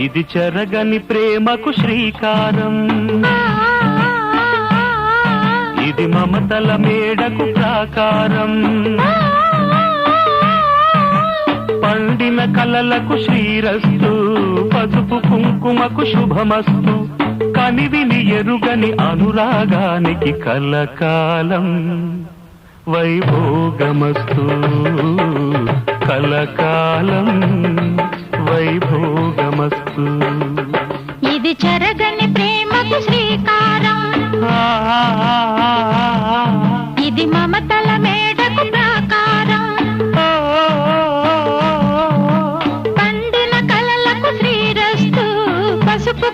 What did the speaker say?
ఇది చెరగని ప్రేమకు శ్రీకారం, ఇది మమతల మేడకు ప్రాకారం, పండిన కలలకు శ్రీరస్తు, పసుపు కుంకుమకు శుభమస్తు, కనివిని ఎరుగని అనురాగానికి కలకాలం వైభోగమస్తు, కలకాలం వైభోగమస్తు. ఇది చెరగని ప్రేమకు శ్రీకారం, ఇది మమతల మేడకు ప్రాకారం, పండిన కలలకు శ్రీరస్తు, పసుపు